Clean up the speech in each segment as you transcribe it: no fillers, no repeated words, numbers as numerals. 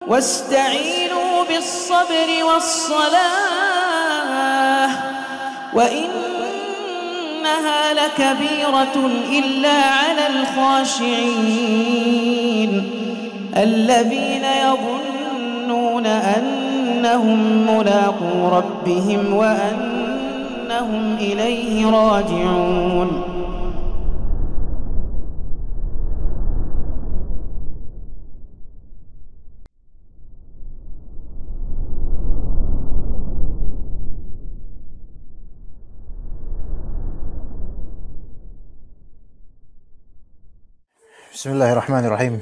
واستعينوا بالصبر والصلاة وإنها لكبيرة إلا على الخاشعين الذين يظنون أنهم ملاقو ربهم وأنهم إليه راجعون. Bismillahirrahmanirrahim.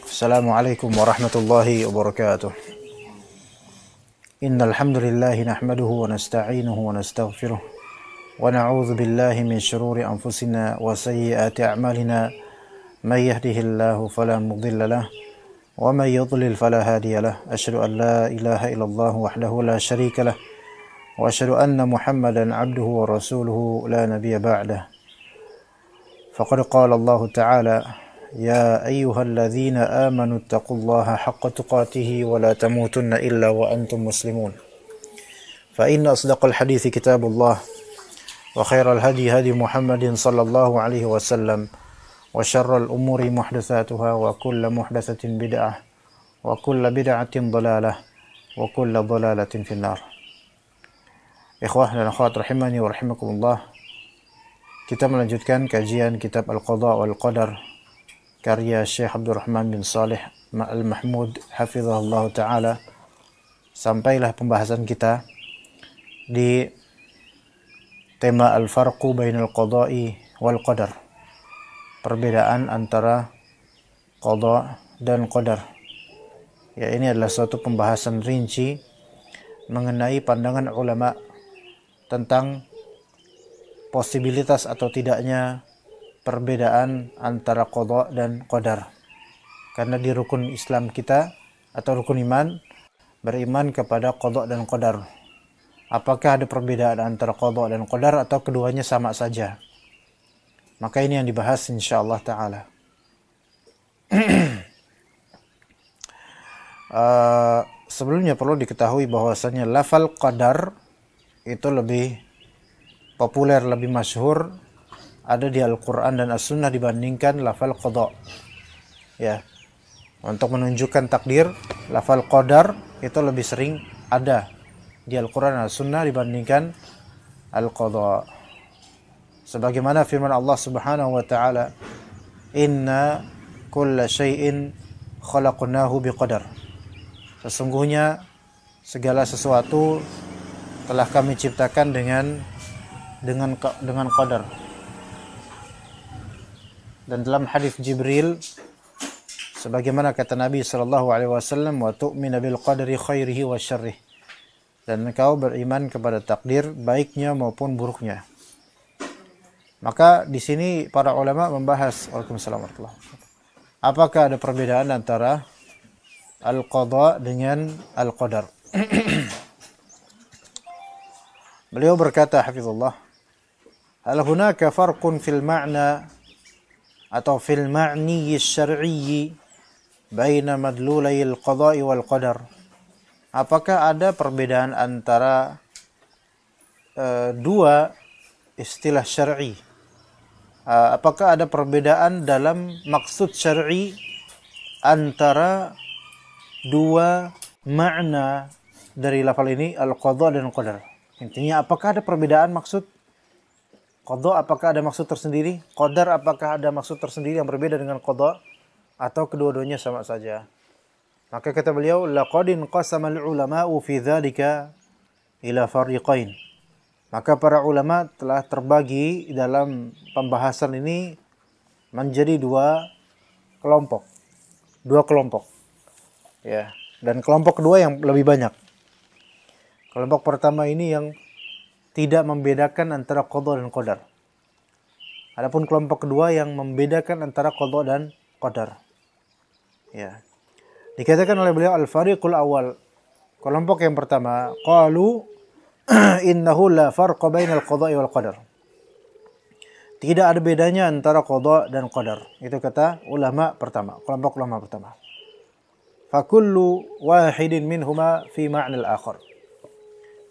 Assalamualaikum warahmatullahi wabarakatuh. Innal hamdalillahi nahmaduhu wa nasta'inuhu wa nastaghfiruh wa na'udzu billahi min shururi anfusina wa sayyiati a'malina. May yahdihillahu fala mudilla lahu wa may yudlil fala hadiya lahu. Asyhadu an la ilaha illallah wahdahu la syarika lahu wa asyhadu anna Muhammadan 'abduhu wa rasuluhu la nabiyya ba'dahu. Faqad qala Allah ta'ala: يا أيها الذين آمنوا اتقوا الله حق تقاته ولا تموتن إلا وأنتم مسلمون فإن أصدق الحديث كتاب الله وخير الهدي هدي محمد صلى الله عليه وسلم وشر الأمور محدثاتها وكل محدثة بدعة وكل بدعة ضلالة وكل ضلالة في النار. Ikhwah dan akhwat rahimani wa rahimakumullah, kita melanjutkan kajian kitab Al-Qadha wal Qadar karya Syekh Abdurrahman bin Saleh Al-Mahmud hafizahullah ta'ala. Sampailah pembahasan kita di tema Al-Farqu bainal Qadha'i wal Qadar, perbedaan antara Qadha dan Qadar. Ya, ini adalah suatu pembahasan rinci mengenai pandangan ulama tentang posibilitas atau tidaknya perbedaan antara qadha dan qadar. Karena di rukun Islam kita atau rukun iman, beriman kepada qadha dan qadar. Apakah ada perbedaan antara qadha dan qadar atau keduanya sama saja? Maka ini yang dibahas insyaallah taala. Sebelumnya perlu diketahui bahwasanya lafal qadar itu lebih populer, lebih masyhur ada di Al-Quran dan As-Sunnah dibandingkan lafal qadha. Ya, untuk menunjukkan takdir, lafal qadar itu lebih sering ada di Al-Quran dan As-Sunnah dibandingkan Al-Qadha. Sebagaimana firman Allah Subhanahu wa taala, "Inna kulla syai'in khalaqnahu biqadar." Sesungguhnya segala sesuatu telah kami ciptakan dengan qadar. Dan dalam hadis Jibril, sebagaimana kata Nabi sallallahu alaihi wasallam, wa tu'minu bil qadri khairihi wa syarrih, dan engkau beriman kepada takdir baiknya maupun buruknya. Maka di sini para ulama membahas, waalaikumsalam warahmatullahi wabarakatuh, apakah ada perbedaan antara al-qadha dengan al-qadar. Beliau berkata hafizullah, hal hunaka farqun fil ma'na atau fil ma'ni syar'i baina madlulai al-qadha'i wal qadar. Apakah ada perbedaan antara dua istilah syar'i? Apakah ada perbedaan dalam maksud syar'i antara dua makna dari lafal ini, al-qadha dan qadar? Intinya, apakah ada perbedaan maksud? Qadha apakah ada maksud tersendiri? Qadar apakah ada maksud tersendiri yang berbeda dengan qadha? Atau kedua-duanya sama saja? Maka kata beliau, laqad inqasama al-ulama'u fi dzalika ila fariqain. Maka para ulama telah terbagi dalam pembahasan ini menjadi dua kelompok. Ya, dan kelompok kedua yang lebih banyak. Kelompok pertama ini yang tidak membedakan antara qadha dan qadar. Adapun kelompok kedua yang membedakan antara qadha dan qadar. Ya. Dikatakan oleh beliau al-fariqul awal. Kelompok yang pertama, qalu innahu la farqa bainal qadha'i wal qadar. Tidak ada bedanya antara qadha dan qadar. Itu kata ulama pertama, kelompok ulama pertama. Fakullu wahidin minhuma fi ma'nal akhar.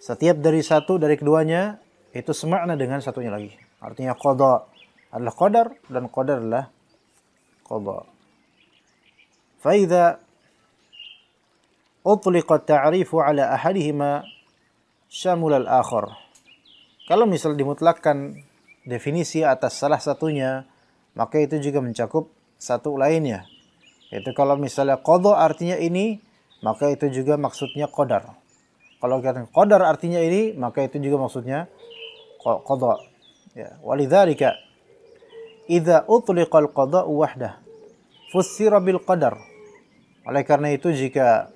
Setiap dari satu dari keduanya itu semakna dengan satunya lagi. Artinya qada adalah qadar dan qadar adalah qada. Fa idza utliqa at-ta'rifu ala ahadihima syamul al-akhar. Kalau misal dimutlakkan definisi atas salah satunya, maka itu juga mencakup satu lainnya. Itu kalau misalnya qada artinya ini, maka itu juga maksudnya qadar. Kalau kata qadar artinya ini, maka itu juga maksudnya qada. Ya, walidzalika idza utliqa al-qada'u wahdah fussira bil qadar. Oleh karena itu jika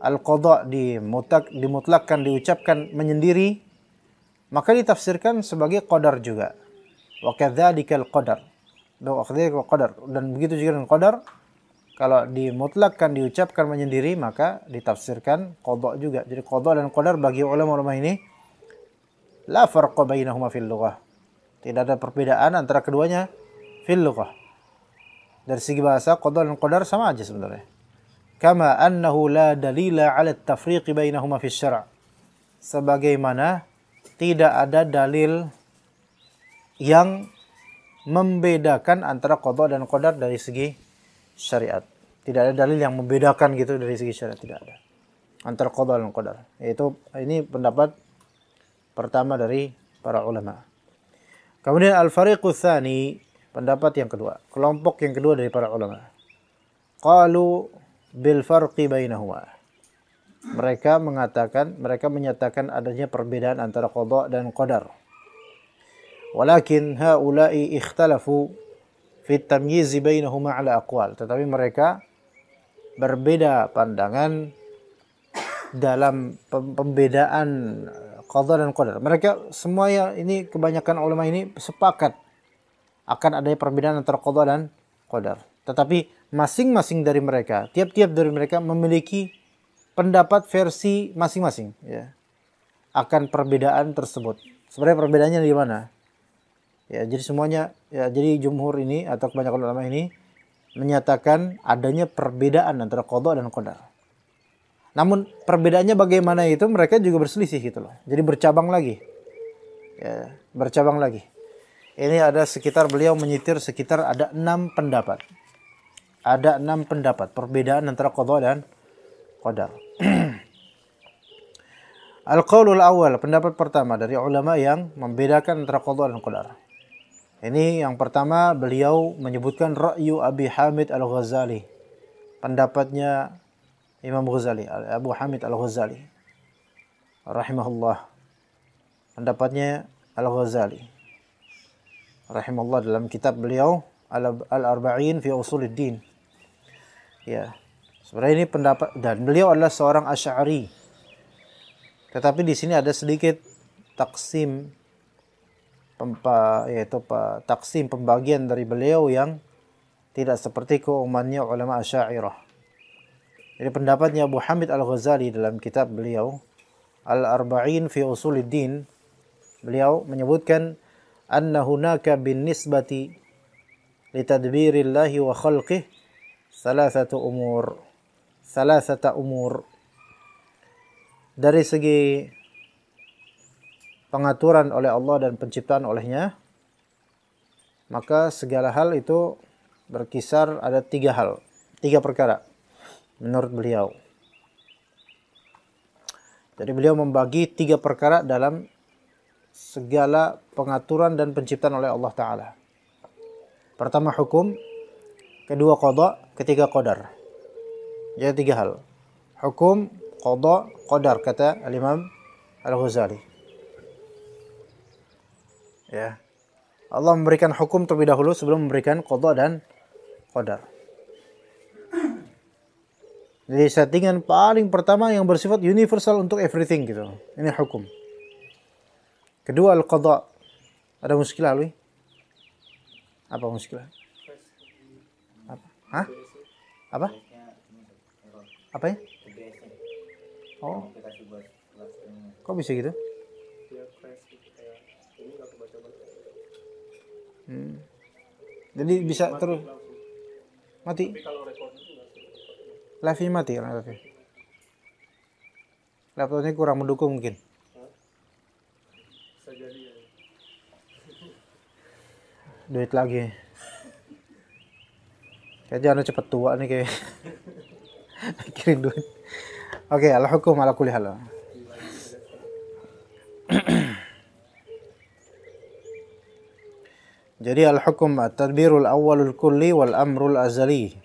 al-qada dimutlakkan, diucapkan menyendiri, maka ditafsirkan sebagai qadar juga. Wa kadzalikal qadar. Dan begitu juga dengan qadar, kalau dimutlakkan, diucapkan menyendiri, maka ditafsirkan qada juga. Jadi qada dan qadar bagi ulama-ulama ini la farqa bainahuma fil lughah. Tidak ada perbedaan antara keduanya fil lughah. Dari segi bahasa qada dan qadar sama aja sebenarnya. Kama annahu la dalila 'ala at-tafriq bainahuma fi syara'. Sebagaimana tidak ada dalil yang membedakan antara qada dan qadar dari segi syariat. Tidak ada dalil yang membedakan gitu dari segi syariat, tidak ada. Antara qada dan qadar. Ini pendapat pertama dari para ulama. Kemudian al-fariqus tsani, pendapat yang kedua, kelompok yang kedua dari para ulama. Qalu bil farqi bainahuma. Mereka menyatakan adanya perbedaan antara qada dan qadar. Walakin haula'i ikhtalafu fi at-tamyiz bainahuma 'ala aqwal. Tetapi mereka berbeda pandangan dalam pembedaan qada dan qadar. Mereka semuanya ini, kebanyakan ulama ini sepakat akan adanya perbedaan antara qada dan qadar. Tetapi masing-masing dari mereka, tiap-tiap dari mereka memiliki pendapat versi masing-masing ya, akan perbedaan tersebut. Sebenarnya perbedaannya di mana? Ya, jadi semuanya ya, jadi jumhur ini atau kebanyakan ulama ini menyatakan adanya perbedaan antara qada dan qadar. Namun perbedaannya bagaimana itu mereka juga berselisih gitu loh. Jadi bercabang lagi. Ya, bercabang lagi. Ini ada sekitar, beliau menyitir sekitar ada 6 pendapat. Ada 6 pendapat perbedaan antara qada dan qadar. Al-qaulul awal, pendapat pertama dari ulama yang membedakan antara qada dan qadar. Ini yang pertama, beliau menyebutkan ra'yu Abi Hamid Al-Ghazali. Pendapatnya Imam Ghazali, Abu Hamid Al-Ghazali rahimahullah. Pendapatnya Al-Ghazali rahimahullah dalam kitab beliau Al-Arba'in fi Usuluddin. Ya. Sebenarnya ini pendapat, dan beliau adalah seorang Asy'ari. Tetapi di sini ada sedikit taksim, taksim pembagian dari beliau yang tidak seperti keumumannya ulama Asy'ariyah. Jadi pendapatnya Abu Hamid Al-Ghazali dalam kitab beliau Al-Arba'in fi Usuluddin, beliau menyebutkan anna hunaka bin nisbati li tadbirillahi wa khalqihi thalathata umur. Dari segi pengaturan oleh Allah dan penciptaan olehnya, maka segala hal itu berkisar ada 3 hal, 3 perkara menurut beliau. Jadi beliau membagi 3 perkara dalam segala pengaturan dan penciptaan oleh Allah Ta'ala. Pertama hukum, kedua qada, ketiga qadar. Jadi 3 hal. Hukum, qada, qadar, kata Al-Imam Al-Ghazali. Ya. Allah memberikan hukum terlebih dahulu sebelum memberikan qada dan qadar. Jadi settingan paling pertama yang bersifat universal untuk everything gitu. Ini hukum. Kedua al-qada. Ada muskilah Lui? Apa muskilah? Apa? Hah? Apa? Apa ya? Oh. Kok bisa gitu? Jadi bisa terus mati. Live-nya mati kan live-nya. Laptopnya kurang mendukung mungkin. Duit lagi. Kayaknya anu cepet tua nih kayak. Kirim duit. Oke, al-hukum ala kulli hal. Jadi al-hukum at-tadbirul awwalul kulli wal amrul azali.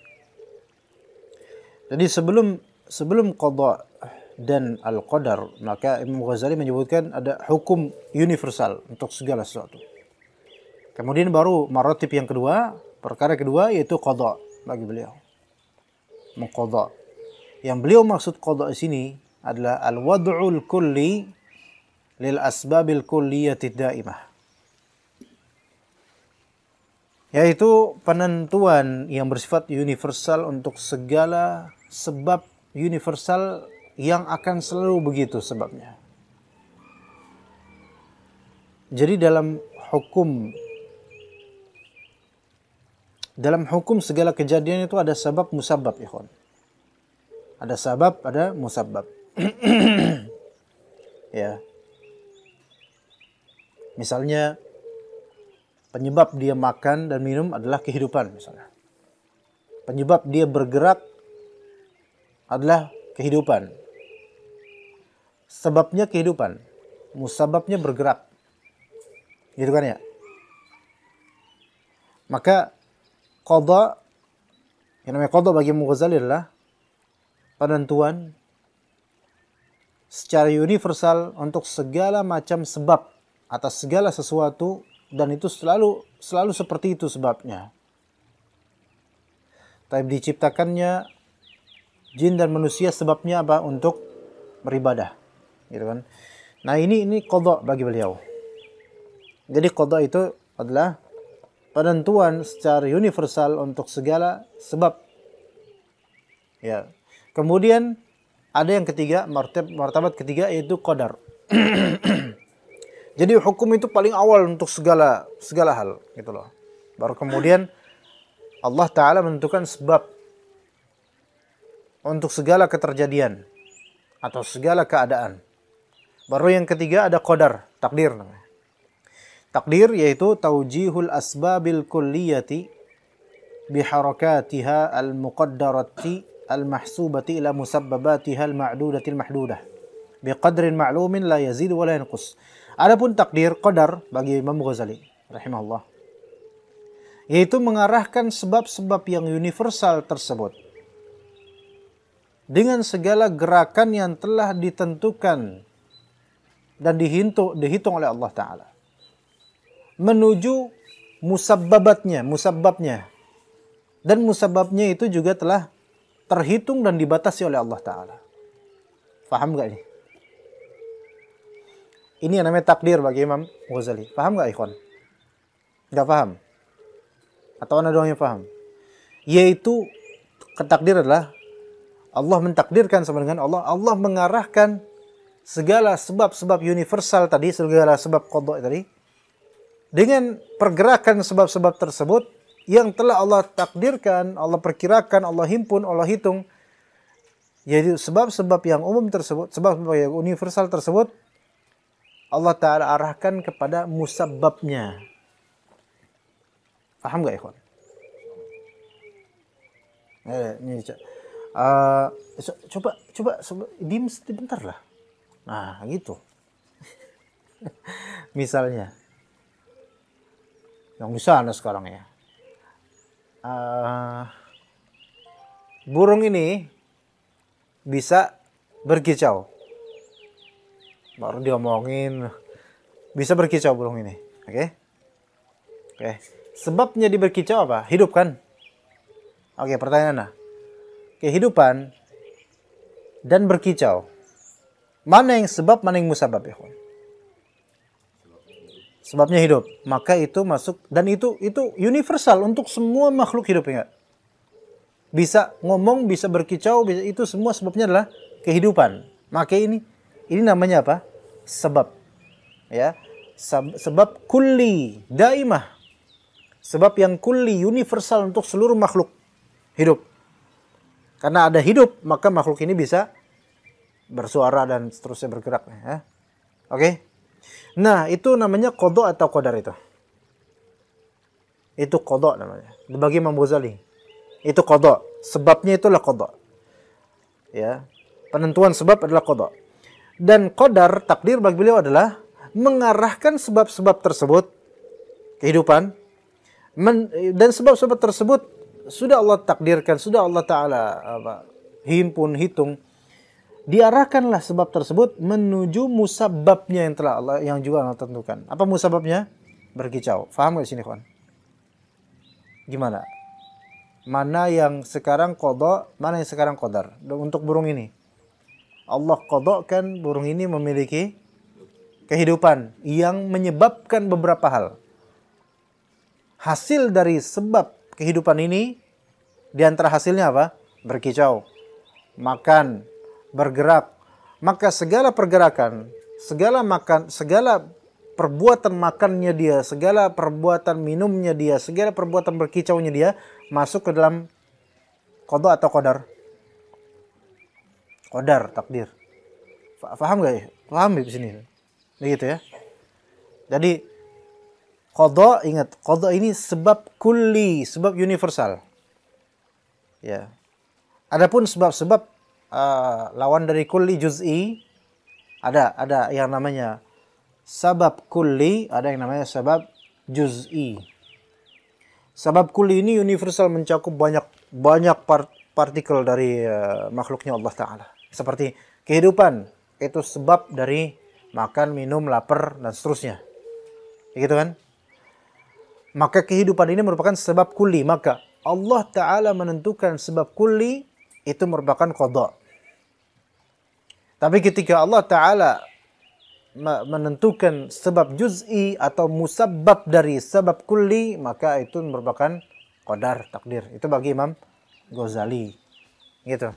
Jadi sebelum qada dan al-qadar, maka Imam Ghazali menyebutkan ada hukum universal untuk segala sesuatu. Kemudian baru maratib yang kedua, perkara kedua yaitu qada bagi beliau. Mengqada. Yang beliau maksud qada di sini adalah al-wad'ul kulli lil asbabil kulliyati daimah. Yaitu penentuan yang bersifat universal untuk segala sebab universal yang akan selalu begitu sebabnya. Jadi dalam hukum segala kejadian itu ada sebab musabab, ikhwan. Ada sabab, ada musabab. Ya. Misalnya penyebab dia makan dan minum adalah kehidupan misalnya. Penyebab dia bergerak adalah kehidupan. Sebabnya kehidupan, musababnya bergerak. Gitu kan ya? Maka qada, yang namanya qada bagi Imam Ghazali adalah penentuan secara universal untuk segala macam sebab atas segala sesuatu, dan itu selalu seperti itu sebabnya. Tapi diciptakannya jin dan manusia sebabnya apa? Untuk beribadah, gitu kan? Nah ini qada bagi beliau. Jadi qada itu adalah penentuan secara universal untuk segala sebab. Ya. Kemudian ada yang ketiga, martabat ketiga yaitu qadar. Jadi hukum itu paling awal untuk segala hal, gitu loh. Baru kemudian Allah Ta'ala menentukan sebab untuk segala keterjadian atau segala keadaan. Baru yang ketiga ada qadar, takdir namanya. Takdir yaitu taujihul asbabil kulliyati biharakatiha al-muqaddarati al-mahsubati ila musabbabatiha al-ma'dudati al-mahdudah biqadrin ma'lumin la yazid wa la yanqus. Adapun takdir, qadar bagi Imam Ghazali rahimahullah, yaitu mengarahkan sebab-sebab yang universal tersebut dengan segala gerakan yang telah ditentukan dan dihitung oleh Allah Ta'ala menuju musababnya, dan musababnya itu juga telah terhitung dan dibatasi oleh Allah Ta'ala. Faham gak ini? Ini yang namanya takdir bagi Imam Ghazali. Paham gak ikhwan? Gak paham? Atau ada doang yang paham? Yaitu takdir adalah Allah mentakdirkan sama dengan Allah mengarahkan segala sebab-sebab universal tadi, segala sebab qada tadi, dengan pergerakan sebab-sebab tersebut yang telah Allah takdirkan, Allah perkirakan, Allah himpun, Allah hitung. Yaitu sebab-sebab yang umum tersebut, sebab-sebab yang universal tersebut, Allah Ta'ala arahkan kepada musababnya. Paham gak ikhwan? Coba diam sebentar lah. Nah gitu. Misalnya yang di sana sekarang ya, burung ini bisa berkicau. Baru diomongin bisa berkicau burung ini. Oke. Sebabnya dia berkicau apa? Hidup kan? Oke, pertanyaannya. Kehidupan dan berkicau. Mana yang sebab, mana yang musabab, ya kawan? Sebabnya hidup. Maka itu masuk, dan itu universal untuk semua makhluk hidup, ya. Bisa ngomong, bisa berkicau, itu semua sebabnya adalah kehidupan. Maka ini namanya apa? Sebab. Ya. Sebab kulli, daimah. Sebab yang kulli, universal untuk seluruh makhluk hidup. Karena ada hidup, maka makhluk ini bisa bersuara dan seterusnya bergerak. Ya. Oke? Nah, itu namanya qada atau qadar itu. Itu qada namanya. Bagi Imam Ghazali. Itu qada. Sebabnya itulah qada. Ya. Penentuan sebab adalah qada. Dan qadar, takdir bagi beliau adalah mengarahkan sebab-sebab tersebut, kehidupan, dan sebab-sebab tersebut sudah Allah takdirkan, sudah Allah Ta'ala hitung, diarahkanlah sebab tersebut menuju musababnya yang juga Allah tentukan. Apa musababnya? Berkicau. Faham gak sini, kawan? Gimana? Mana yang sekarang qada, mana yang sekarang qadar? Untuk burung ini, Allah qadakan burung ini memiliki kehidupan yang menyebabkan beberapa hal. Hasil dari sebab kehidupan ini, di antara hasilnya apa? Berkicau, makan, bergerak. Maka segala pergerakan, segala perbuatan makannya dia, segala perbuatan minumnya dia, segala perbuatan berkicaunya dia masuk ke dalam qada atau qadar? Qadar, takdir. Faham gak ya? Paham di sini? Begitu ya. Jadi qada, ingat, qada ini sebab kulli, sebab universal. Ya. Adapun sebab-sebab lawan dari kulli juz'i, ada yang namanya sabab kulli, ada yang namanya sabab juz'i. Sabab kulli ini universal, mencakup banyak partikel dari makhluknya Allah Ta'ala. Seperti kehidupan, itu sebab dari makan, minum, lapar, dan seterusnya. Gitu kan? Maka kehidupan ini merupakan sebab kulli. Maka Allah Ta'ala menentukan sebab kulli, itu merupakan qada. Tapi ketika Allah Ta'ala menentukan sebab juz'i atau musabbab dari sebab kulli, maka itu merupakan qadar, takdir. Itu bagi Imam Ghazali. Gitu.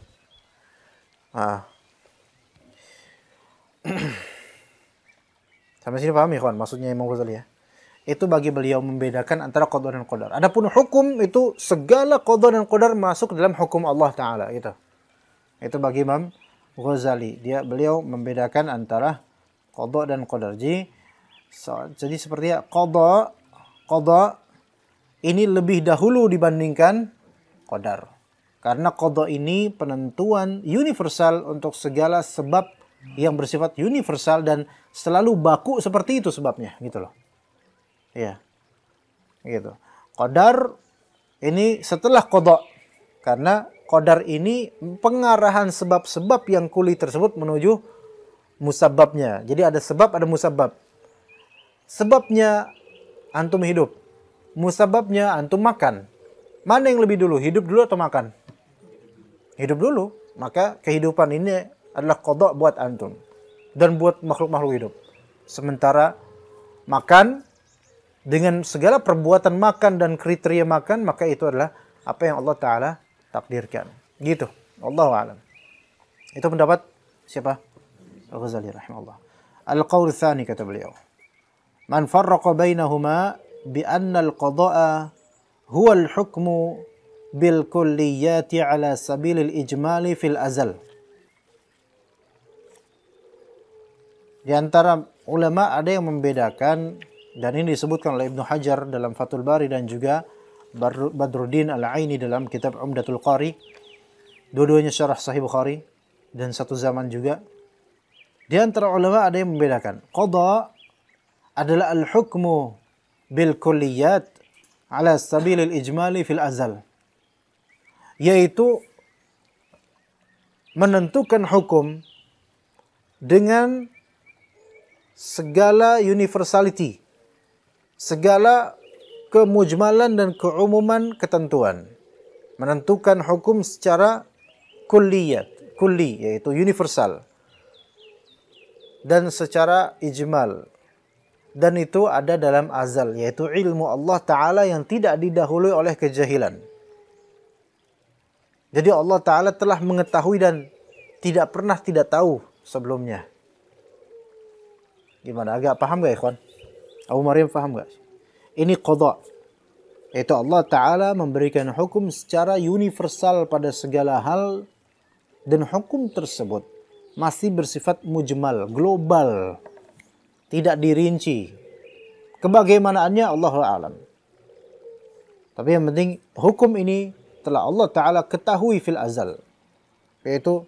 Sampai sini paham ya kawan, maksudnya Imam Ghazali ya. Itu bagi beliau membedakan antara qada dan qadar. Adapun hukum, itu segala qada dan qadar masuk dalam hukum Allah Ta'ala. Itu bagi Imam Ghazali. Beliau membedakan antara qada dan qadar. Jadi seperti qada ini lebih dahulu dibandingkan qadar. Karena qada ini penentuan universal untuk segala sebab yang bersifat universal dan selalu baku seperti itu sebabnya, gitu loh. Ya. Gitu. Qadar ini setelah qada. Karena qadar ini pengarahan sebab-sebab yang kulli tersebut menuju musababnya. Jadi ada sebab, ada musabab. Sebabnya antum hidup. Musababnya antum makan. Mana yang lebih dulu? Hidup dulu atau makan? Hidup dulu. Maka kehidupan ini adalah qada buat antum dan buat makhluk-makhluk hidup. Sementara makan, dengan segala perbuatan makan dan kriteria makan, maka itu adalah apa yang Allah Ta'ala takdirkan. Gitu. Wallahu a'lam. Itu pendapat siapa? Al-Ghazali rahimahullah. Al-qawl tsani, kata beliau, man farraqa bainahuma bi anna al-qada'a huwa al-hukmu bil kulliyati ala sabilil ijmali fil azal. Di antara ulama ada yang membedakan, dan ini disebutkan oleh Ibnu Hajar dalam Fathul Bari dan juga Badruddin Al-Aini dalam kitab Umdatul Qari. Dua-duanya syarah Sahih Bukhari dan satu zaman juga. Di antara ulama ada yang membedakan. Qada adalah al-hukmu bil kulliyat ala sabilil ijmali fil azal. Yaitu menentukan hukum dengan segala universality, segala kemujmalan dan keumuman ketentuan. Menentukan hukum secara kulli, yaitu universal, dan secara ijmal, dan itu ada dalam azal, yaitu ilmu Allah Ta'ala yang tidak didahului oleh kejahilan. Jadi Allah Ta'ala telah mengetahui dan tidak pernah tidak tahu sebelumnya. Gimana? Agak paham gak, ikhwan? Abu Maryam paham gak? Ini qada. Yaitu Allah Ta'ala memberikan hukum secara universal pada segala hal, dan hukum tersebut masih bersifat mujmal, global, tidak dirinci. Kebagaimanaannya Allahu a'lam. Tapi yang penting hukum ini telah Allah Ta'ala ketahui fil azal, yaitu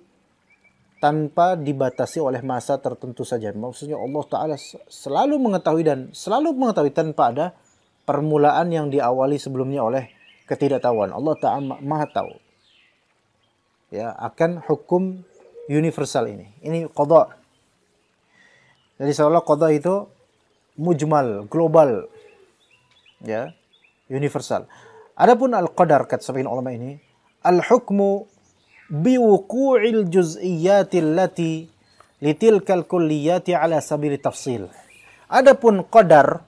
tanpa dibatasi oleh masa tertentu saja. Maksudnya Allah Ta'ala selalu mengetahui dan selalu mengetahui tanpa ada permulaan yang diawali sebelumnya oleh ketidaktahuan. Allah Ta'ala maha tahu ya akan hukum universal ini. Ini qada. Jadi seolah qada itu mujmal, global, ya, universal. Adapun al-qadar, kata sebagian ulama ini, al-hukmu biwuqu'il juz'iyyati allati litilkal kulliyati ala sabili tafsil. Adapun qadar,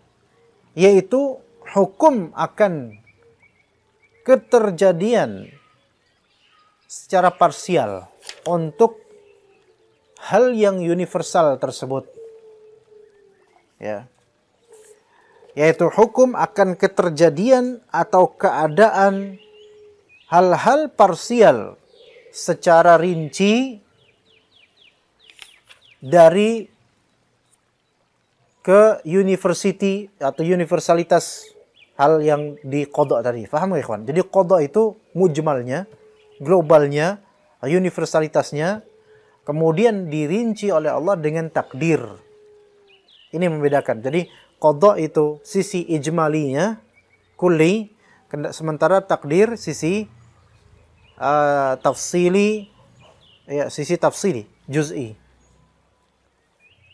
yaitu hukum akan keterjadian secara parsial untuk hal yang universal tersebut, ya, yaitu hukum akan keterjadian atau keadaan hal-hal parsial secara rinci dari ke university atau universalitas hal yang diqadha tadi. Faham ya ikhwan? Jadi qadha itu mujmalnya, globalnya, universalitasnya, kemudian dirinci oleh Allah dengan takdir. Ini membedakan. Jadi qadha itu sisi ijmalinya, kulli, sementara takdir sisi tafsili, ya, sisi tafsili, juz'i.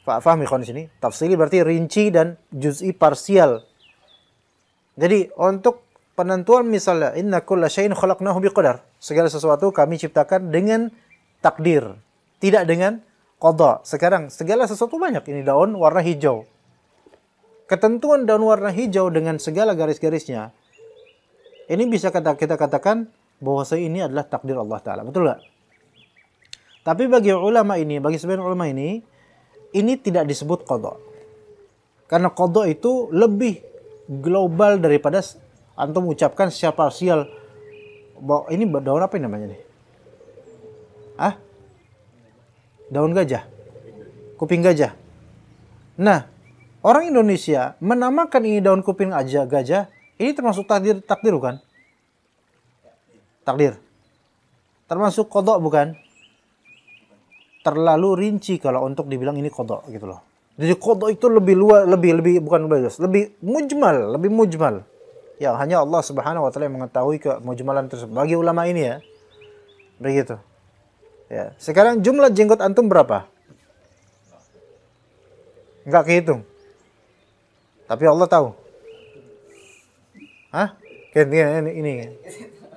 Faham ikhwan di sini? Tafsili berarti rinci dan juz'i parsial. Jadi untuk penentuan misalnya inna kulla syai'in khalaqnahu biqadar. Segala sesuatu kami ciptakan dengan takdir, tidak dengan qadha. Sekarang segala sesuatu banyak, ini daun warna hijau. Ketentuan daun warna hijau dengan segala garis-garisnya, ini bisa kita katakan bahwa ini adalah takdir Allah Ta'ala. Betul nggak? Tapi bagi ulama ini, bagi sebagian ulama ini tidak disebut qadha. Karena qadha itu lebih global daripada antum ucapkan secara parsial. Ini daun apa yang namanya nih? Daun gajah. Kuping gajah. Nah, orang Indonesia menamakan ini daun kuping gajah, ini termasuk takdir bukan? Takdir. Termasuk qadha bukan? Terlalu rinci kalau untuk dibilang ini qadha gitu loh. Jadi qadha itu lebih luas, lebih bukan luas, lebih mujmal. Ya, hanya Allah Subhanahu wa taala yang mengetahui kemujmalan tersebut. Bagi ulama ini ya. Begitu. Ya, sekarang jumlah jenggot antum berapa? Enggak kehitung. Tapi Allah tahu. Ini.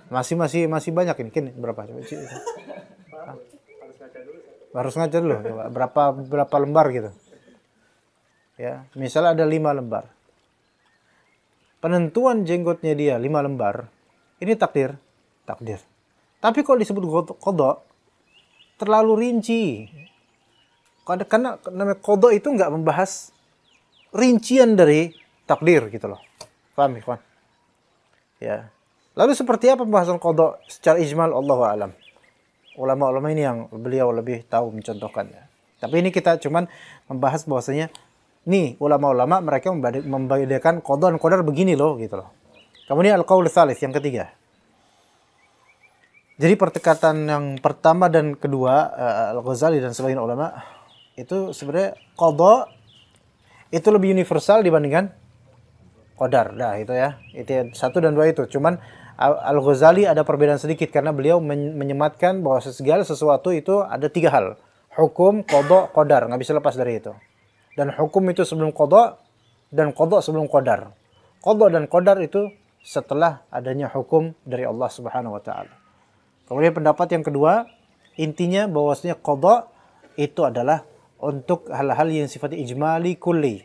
Masih banyak ini. Kini berapa? Coba harus ngaca dulu. Berapa lembar gitu. Ya, misalnya ada 5 lembar. Penentuan jenggotnya dia 5 lembar. Ini takdir. Tapi kalau disebut qadha, terlalu rinci. Karena namanya qadha itu nggak membahas rincian dari takdir gitu loh. Paham ikhwan? Ya. Lalu seperti apa pembahasan qadha secara ijmal, Allahu a'lam. Ulama-ulama ini yang beliau lebih tahu mencontohkannya. Tapi ini kita cuman membahas bahwasanya nih ulama-ulama mereka membedakan qadha dan qadar begini loh gitu loh. Kemudian al-qaul tsalits yang ketiga. Jadi pertekatan yang pertama dan kedua Al-Ghazali dan sebagian ulama itu sebenarnya qadha itu lebih universal dibandingkan qadar. Nah, itu ya. Itu 1 dan 2 itu. Cuman Al-Ghazali ada perbedaan sedikit karena beliau menyematkan bahwa segala sesuatu itu ada 3 hal. Hukum, qadha, qadar, nggak bisa lepas dari itu. Dan hukum itu sebelum qadha dan qadha sebelum qadar. Qadha dan qadar itu setelah adanya hukum dari Allah Subhanahu wa taala. Kemudian pendapat yang kedua, intinya bahwasanya qadha itu adalah untuk hal-hal yang sifatnya ijmali kulli.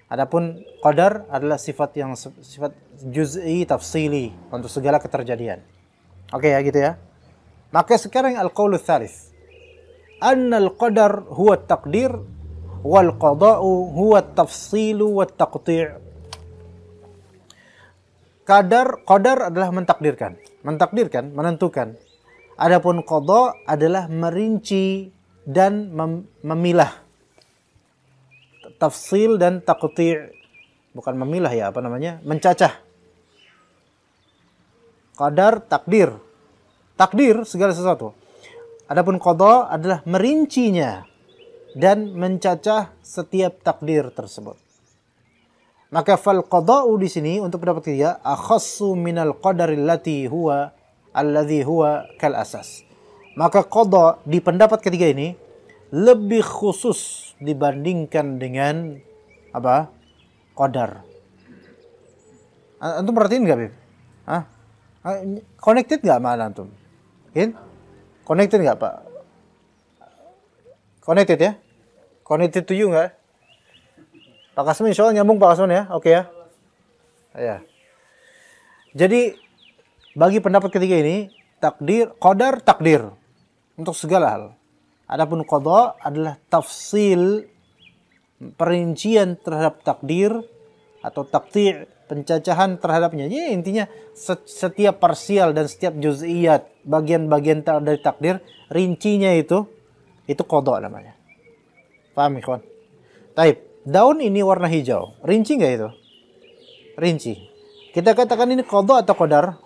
Adapun qadar adalah sifat juz'i tafsili untuk segala keterjadian. Oke ya gitu ya. Maka sekarang al-qaul tsalits. Anna al-qadar huwa at-taqdir wal qada'u huwa at-tafsilu wat taqti'. Qadar adalah mentakdirkan, menentukan. Adapun qada adalah merinci dan memilah. Tafsil dan taqti', bukan memilah ya, apa namanya? Mencacah. Qadar, takdir. Takdir segala sesuatu. Adapun qada adalah merincinya dan mencacah setiap takdir tersebut. Maka fal qada'u di sini untuk pendapat ketiga akhassu minal qadaril lati huwa alladhi huwa kal asas. Maka qada di pendapat ketiga ini lebih khusus dibandingkan dengan apa? Qadar. Antum perhatiin enggak, Bib? Hah? Connected enggak sama antum? Connected enggak, Pak? Connected ya? Connected to you enggak? Pak Kasman insya Allah nyambung Pak Kasman ya? Oke ya? Ya. Jadi bagi pendapat ketiga ini qadar takdir untuk segala hal. Adapun qada adalah tafsil, perincian terhadap takdir atau taqti', pencacahan terhadapnya. Jadi intinya setiap parsial dan setiap juz'iyat, bagian-bagian dari takdir, rincinya itu qada namanya. Paham ikhwan? Taib. Daun ini warna hijau. Rinci nggak itu? Rinci. Kita katakan ini qada atau qadar?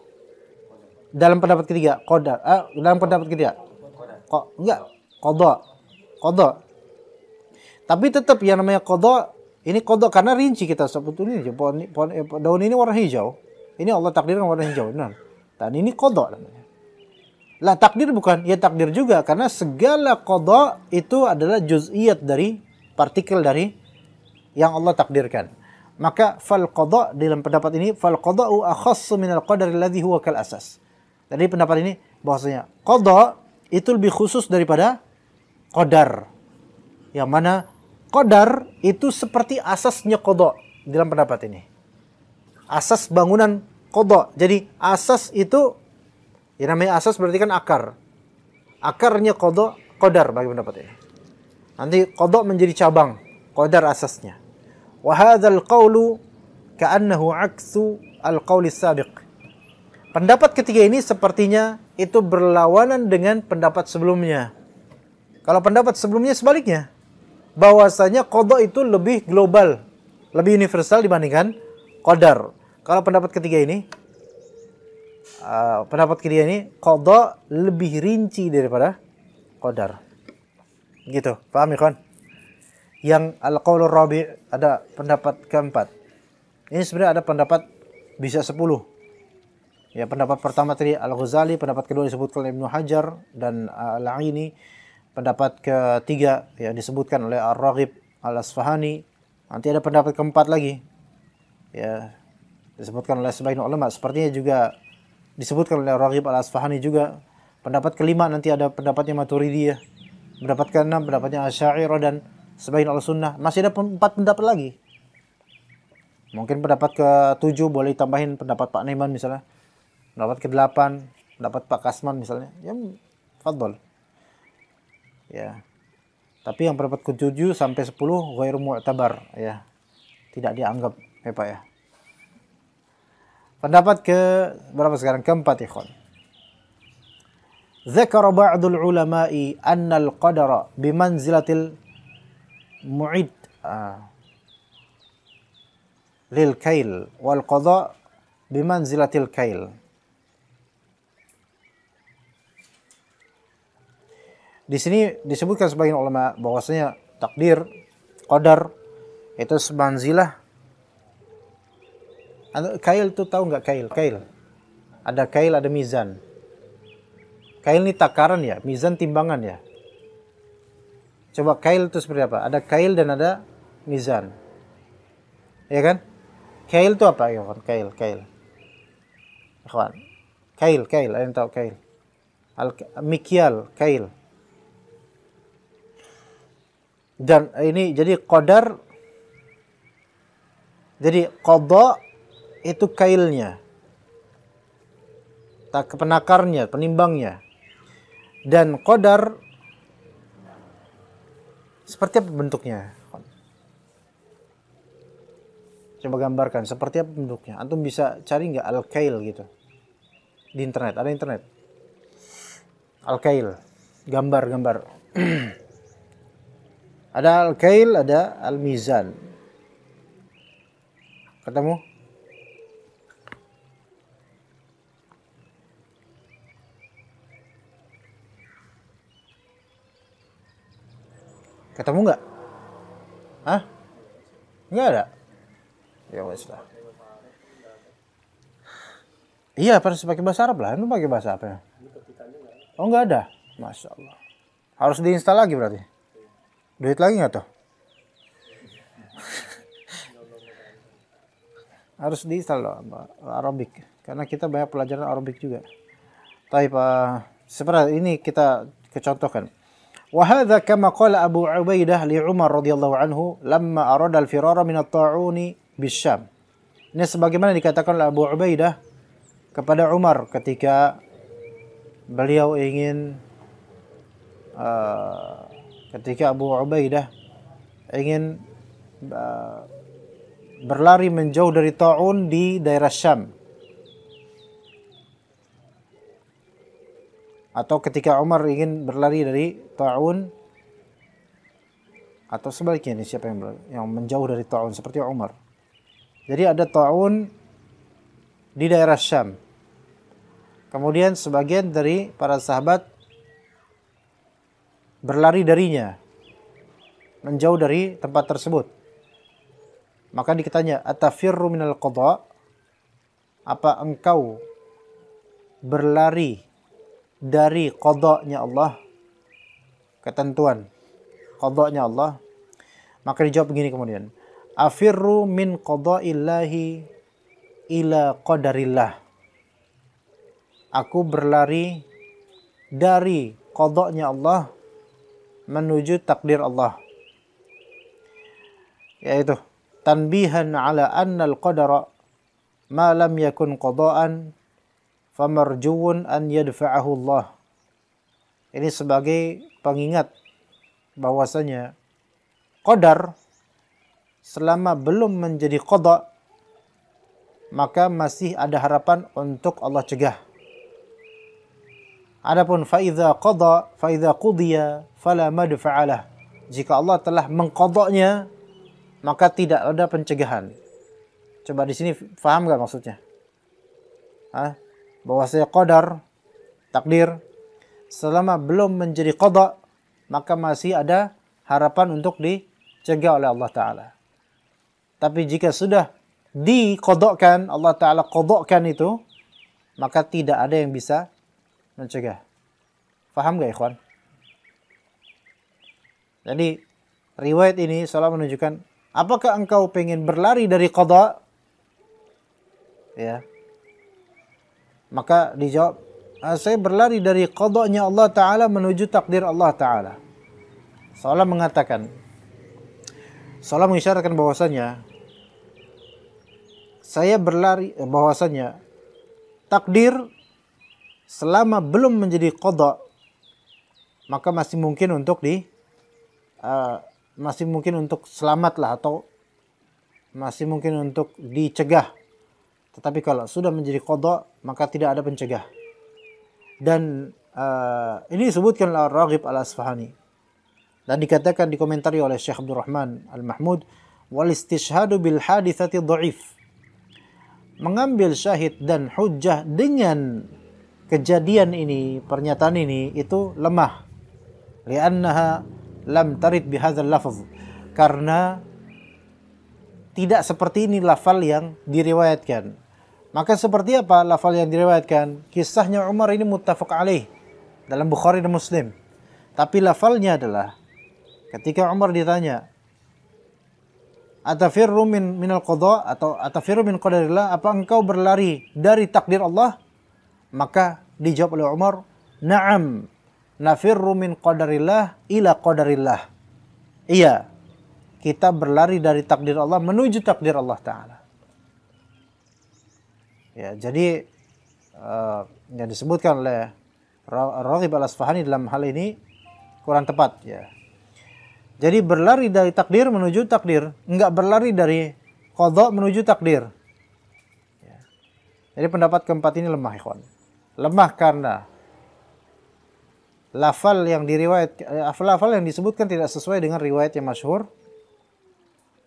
Dalam pendapat ketiga, qadar. Dalam pendapat ketiga. Enggak, qada. Tapi tetap yang namanya qada, ini qada karena rinci kita sebetulnya. Daun ini warna hijau. Ini Allah takdirkan warna hijau. Nah, dan ini qada namanya. Lah takdir bukan? Ya takdir juga karena segala qada itu adalah juz'iyat dari partikel dari yang Allah takdirkan. Maka fal qada dalam pendapat ini fal qada'u akhassu minal qadar alladhi huwa kal asas. Jadi pendapat ini bahwasanya qada itu lebih khusus daripada qadar. Yang mana qadar itu seperti asasnya qada dalam pendapat ini. Asas bangunan qada. Jadi asas itu ya namanya asas berarti kan akar. Akarnya qadar bagi pendapat ini. Nanti qada menjadi cabang, qadar asasnya. Wa hadzal qawlu ka'annahu 'aksu al-qawli sabiq. Pendapat ketiga ini sepertinya itu berlawanan dengan pendapat sebelumnya. Kalau pendapat sebelumnya sebaliknya, bahwasanya qada itu lebih global, lebih universal dibandingkan qadar. Kalau pendapat ketiga ini qada lebih rinci daripada qadar. Gitu, paham ya kawan? Yang al-qaulur rabi' ada pendapat keempat. Ini sebenarnya ada pendapat bisa 10. Ya, pendapat pertama tadi Al-Ghazali, pendapat kedua disebutkan oleh Ibnu Hajar dan Al-Aini, pendapat ketiga ya disebutkan oleh Ar-Raghib Al-Asfahani. Nanti ada pendapat keempat lagi. Ya, disebutkan oleh sebagian ulama, sepertinya juga disebutkan oleh Ar-Raghib Al-Asfahani juga. Pendapat kelima nanti ada pendapatnya Maturidiyah. Pendapat keenam pendapatnya Asy'ariyah dan sebagian Ahlussunnah. Masih ada 4 pendapat lagi. Mungkin pendapat ke-7 boleh tambahin pendapat Pak Naiman misalnya. Pendapat ke-8, pendapat Pak Kasman misalnya. Ya, fadhol. Ya. Tapi yang pendapat ke-7 sampai 10 ghairu mu'tabar ya. Tidak dianggap ya Pak ya. Pendapat ke berapa sekarang? Keempat ikhwan. Dzakara ba'dul ulama'i anna al-qadara bimanzilatil mu'id lil kail wal qada bimanzilatil kail. Di sini disebutkan sebagian ulama bahwasanya takdir, qadar itu semanzilah. Kail itu tahu nggak kail? Kail. Ada kail, ada mizan. Kail ini takaran ya, mizan timbangan ya. Coba kail itu seperti apa? Ada kail dan ada mizan. Ya kan? Kail itu apa ya kawan? Kail. Kawan. Kail, ada yang tahu kail? Mikyal, kail. Dan ini jadi qadar. Jadi qada itu kailnya. Penakarnya, penimbangnya. Dan qadar seperti apa bentuknya? Coba gambarkan seperti apa bentuknya. Antum bisa cari nggak al-kail gitu di internet? Ada internet. Al-kail, gambar-gambar. Ada al-kail, ada al-mizan. Ketemu? Ketemu nggak? Hah? Nggak ada? Ya wes lah. Iya, harus pakai bahasa Arab lah. Itu pakai bahasa apa ya? Oh, nggak ada? Masya Allah. Harus diinstal lagi berarti? Duit lagi nggak tuh? Harus diinstal loh, Arabik. Karena kita banyak pelajaran Arabik juga. Tapi seperti ini kita kecontohkan. وهذا كما قال أبو عبيدة لعمر رضي الله عنه لما أراد الفرار من الطاعون بالشام. Ini sebagaimana dikatakan oleh Abu Ubaidah kepada Umar ketika beliau ingin ketika Abu Ubaidah ingin berlari menjauh dari Ta'un di daerah Syam. Atau ketika Umar ingin berlari dari Ta'un, atau sebaliknya, ini siapa yang menjauh dari Ta'un seperti Umar. Jadi ada Ta'un di daerah Syam. Kemudian sebagian dari para sahabat berlari darinya, menjauh dari tempat tersebut. Maka ditanya, atafirru minal qada? Apa engkau berlari dari qadanya Allah, ketentuan qadanya Allah? Maka dijawab begini kemudian, afirru min qada'illahi ila qadarillah. Aku berlari dari qadanya Allah menuju takdir Allah. Yaitu tanbihan ala anna al-qadara ma lam yakun qada'an famarjuun an yadfa'ahu Allah. Ini sebagai pengingat bahwasanya qadar selama belum menjadi qada, maka masih ada harapan untuk Allah cegah. Adapun fa idza qudiya fala madfa'alah. Jika Allah telah mengqadanya, maka tidak ada pencegahan. Coba di sini paham enggak maksudnya? Bahwasanya qadar, takdir, selama belum menjadi qada, maka masih ada harapan untuk dicegah oleh Allah Ta'ala. Tapi jika sudah diqadhakan, Allah Ta'ala qadhakan itu, maka tidak ada yang bisa mencegah. Faham gak ikhwan? Jadi riwayat ini seolah menunjukkan, apakah engkau pengen berlari dari qadha? Ya. Maka dijawab, saya berlari dari qadanya Allah Ta'ala menuju takdir Allah Ta'ala. Seolah mengatakan, seolah mengisyaratkan bahwasanya saya berlari, bahwasanya takdir selama belum menjadi qada, maka masih mungkin untuk masih mungkin untuk selamat lah, atau masih mungkin untuk dicegah. Tetapi kalau sudah menjadi qada, maka tidak ada pencegah. Dan ini disebutkan oleh Raghib Al-Asfahani. Dan dikatakan, dikomentari oleh Syekh Abdurrahman Al-Mahmud, wal istishhadu bil hadithati dha'if. Mengambil syahid dan hujjah dengan kejadian ini, pernyataan ini, itu lemah. Li'annaha lam tarid bihadzal lafaz. Karena tidak seperti ini lafal yang diriwayatkan. Maka seperti apa lafal yang diriwayatkan? Kisahnya Umar ini muttafaq alaih dalam Bukhari dan Muslim. Tapi lafalnya adalah ketika Umar ditanya, atafirru minal qada, atau atafirru min qadarillah, apa engkau berlari dari takdir Allah? Maka dijawab oleh Umar, na'am, nafirru min qadarillah ila qadarillah. Iya, kita berlari dari takdir Allah menuju takdir Allah Ta'ala. Ya, jadi yang disebutkan oleh Raghib Al-Asfahani dalam hal ini kurang tepat, ya. Jadi berlari dari takdir menuju takdir, enggak berlari dari qadha menuju takdir. Ya. Jadi pendapat keempat ini lemah, ikhwan. Lemah karena lafal yang disebutkan tidak sesuai dengan riwayat yang masyhur.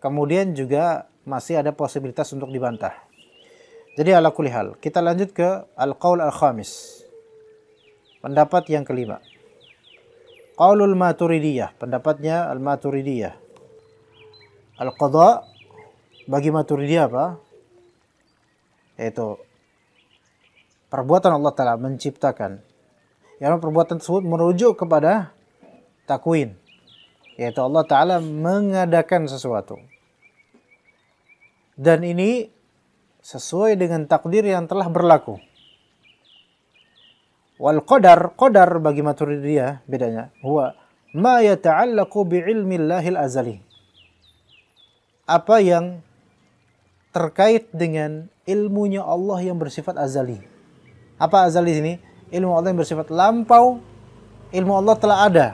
Kemudian juga masih ada posibilitas untuk dibantah. Jadi ala kulli hal, kita lanjut ke al-qaul al-khamis. Pendapat yang kelima. Qaulul Maturidiyah, pendapatnya al-Maturidiyah. Al-qadha bagi Maturidiyah apa? Yaitu perbuatan Allah Ta'ala menciptakan. Yang perbuatan tersebut merujuk kepada takwin. Yaitu Allah Ta'ala mengadakan sesuatu. Dan ini sesuai dengan takdir yang telah berlaku. Wal qadar bagi Maturidiyah bedanya. Huwa ma yata'allaqu bi'ilmi Allahil azali. Apa yang terkait dengan ilmunya Allah yang bersifat azali. Apa azali sini? Ilmu Allah yang bersifat lampau. Ilmu Allah telah ada.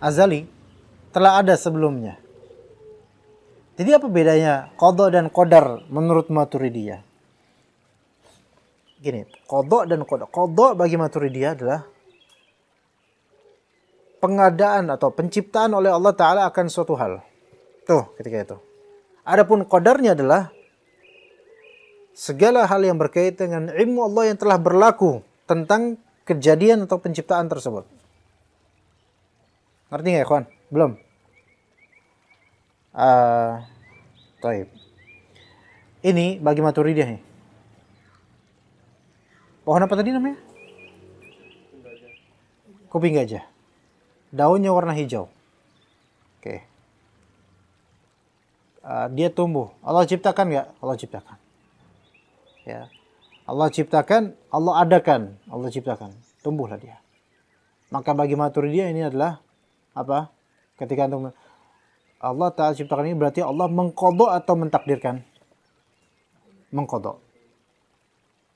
Azali telah ada sebelumnya. Jadi apa bedanya qadha dan qadar menurut Maturidiyah? Gini, qadha dan qadar. Qadha bagi Maturidiyah adalah pengadaan atau penciptaan oleh Allah Ta'ala akan suatu hal. Tuh, ketika itu. Adapun qadarnya adalah segala hal yang berkaitan dengan ilmu Allah yang telah berlaku tentang kejadian atau penciptaan tersebut. Ngerti nggak, ikhwan? Belum? Taib. Ini bagi Maturidiyah nih. Pohon apa tadi namanya? Kuping gajah. Daunnya warna hijau. Oke. Dia tumbuh. Allah ciptakan nggak? Allah ciptakan. Ya. Allah ciptakan, Allah adakan, Allah ciptakan. Tumbuhlah dia. Maka bagi Maturidiyah ini adalah apa? Ketika antum Allah Ta'ala ciptakan ini berarti Allah mengqadha atau mentakdirkan? Mengqadha.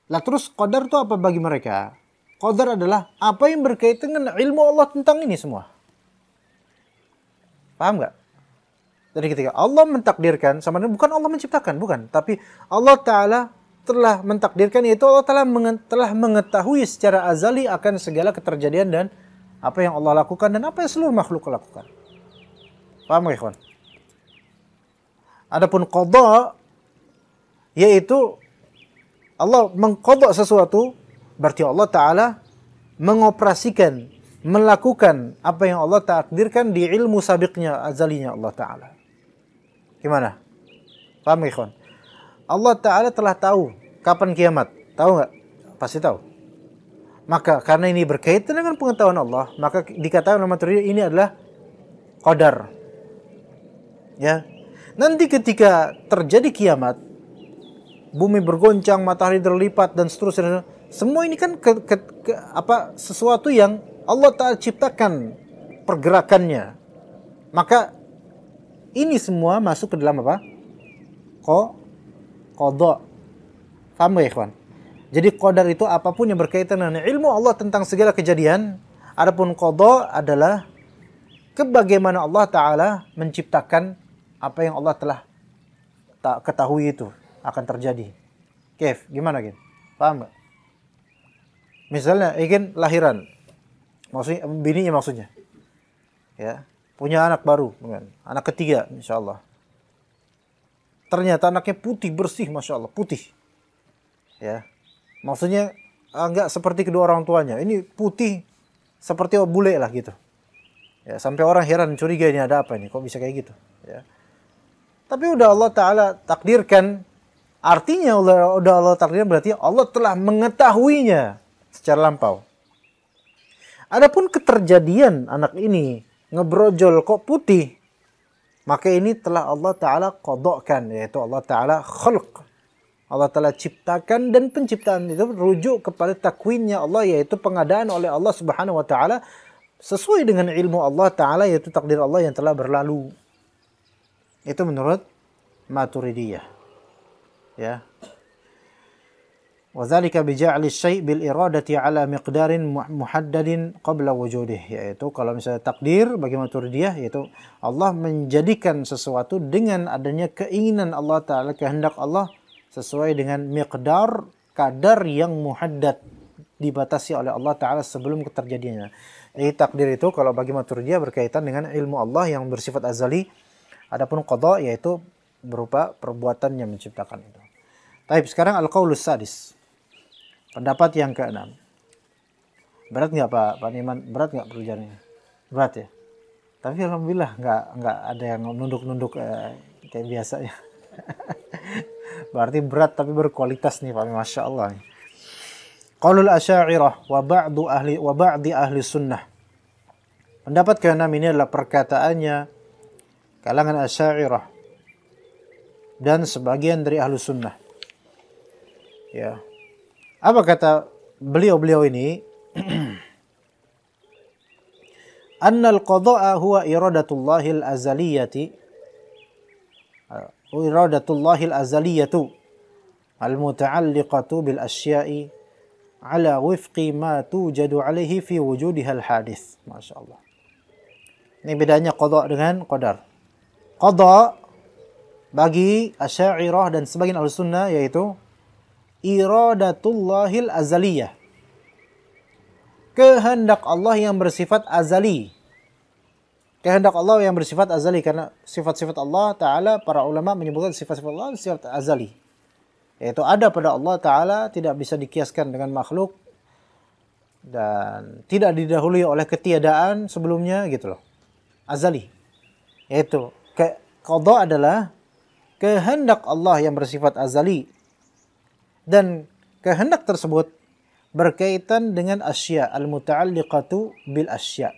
Lah terus qadar itu apa bagi mereka? Qadar adalah apa yang berkaitan dengan ilmu Allah tentang ini semua. Paham nggak? Jadi ketika Allah mentakdirkan, sama dengan bukan Allah menciptakan, bukan. Tapi Allah Ta'ala telah mentakdirkan, yaitu Allah telah mengetahui secara azali akan segala keterjadian dan apa yang Allah lakukan dan apa yang seluruh makhluk lakukan. Paham gak, ikhwan? Adapun qadha, yaitu Allah mengqadha sesuatu, berarti Allah Ta'ala mengoperasikan, melakukan apa yang Allah takdirkan di ilmu sabiqnya, azalinya Allah Ta'ala. Gimana? Paham gak, ikhwan? Allah Ta'ala telah tahu kapan kiamat. Tahu nggak? Pasti tahu. Maka karena ini berkaitan dengan pengetahuan Allah, maka dikatakan oleh Maturidiyah ini adalah qadar. Ya. Nanti ketika terjadi kiamat, bumi bergoncang, matahari terlipat dan seterusnya, semua ini kan sesuatu yang Allah Ta'ala ciptakan pergerakannya. Maka ini semua masuk ke dalam apa? Qadha. Paham ya, ikhwan? Jadi qadar itu apapun yang berkaitan dengan ilmu Allah tentang segala kejadian. Adapun qadha adalah kebagaimana Allah Ta'ala menciptakan apa yang Allah telah ketahui itu akan terjadi. Kef, gimana Gin? Paham nggak? Misalnya ingin lahiran, maksudnya bininya maksudnya, ya, punya anak baru, anak ketiga, insya Allah. Ternyata anaknya putih bersih, masya Allah, putih. Ya, maksudnya enggak seperti kedua orang tuanya. Ini putih seperti bule lah gitu. Ya, sampai orang heran, curiga ini ada apa ini, kok bisa kayak gitu. Ya. Tapi udah Allah Ta'ala takdirkan, artinya udah Allah takdirkan berarti Allah telah mengetahuinya secara lampau. Adapun keterjadian anak ini ngebrojol kok putih, maka ini telah Allah Ta'ala qadhakan, yaitu Allah Ta'ala khalq. Allah Ta'ala ciptakan, dan penciptaan itu rujuk kepada takwinnya Allah, yaitu pengadaan oleh Allah Subhanahu wa Ta'ala sesuai dengan ilmu Allah Ta'ala, yaitu takdir Allah yang telah berlalu. Itu menurut Maturidiyah. Ya. Wadzalika bija'li syai' bil iradati ala miqdarin muhaddadin qabla wujudih, yaitu kalau misalnya takdir bagi Maturidiyah, yaitu Allah menjadikan sesuatu dengan adanya keinginan Allah Ta'ala, kehendak Allah sesuai dengan miqdar, kadar yang muhaddad, dibatasi oleh Allah Ta'ala sebelum terjadinya. Jadi takdir itu kalau bagi Maturidiyah berkaitan dengan ilmu Allah yang bersifat azali. Adapun qada yaitu berupa perbuatan yang menciptakan itu. Baik, sekarang al-qaulus sadis. Pendapat yang keenam. Berat nggak Pak Niman? Berat nggak pekerjaannya? Berat ya. Tapi alhamdulillah nggak ada yang nunduk-nunduk kayak biasanya. Berarti berat tapi berkualitas nih Pak. Masya Allah. Qaulul Asy'ariyah wa ba'di ahli sunnah. Pendapat keenam ini adalah perkataannya kalangan Asy'ariyah dan sebagian dari ahlu sunnah. Ya. Apa kata beliau-beliau ini? Annal qada'a huwa iradatullahil azaliyati. Iradatullahil azaliyatu al-muta'alliqatu bil asya'i ala wifqi ma tujadu alaihi fi wujudihal hadith. Masya Allah. Ini bedanya qada dengan qadar. Qada bagi Asy'ariyah dan sebagian Ahlussunnah yaitu iradatullahil azaliyah. Kehendak Allah yang bersifat azali. Kehendak Allah yang bersifat azali, karena sifat-sifat Allah Ta'ala, para ulama menyebutkan sifat-sifat Allah sifat azali. Yaitu ada pada Allah Ta'ala, tidak bisa dikiaskan dengan makhluk, dan tidak didahului oleh ketiadaan sebelumnya gitu loh. Azali. Yaitu qada adalah kehendak Allah yang bersifat azali, dan kehendak tersebut berkaitan dengan asya, al-muta'alliqatu bil asya,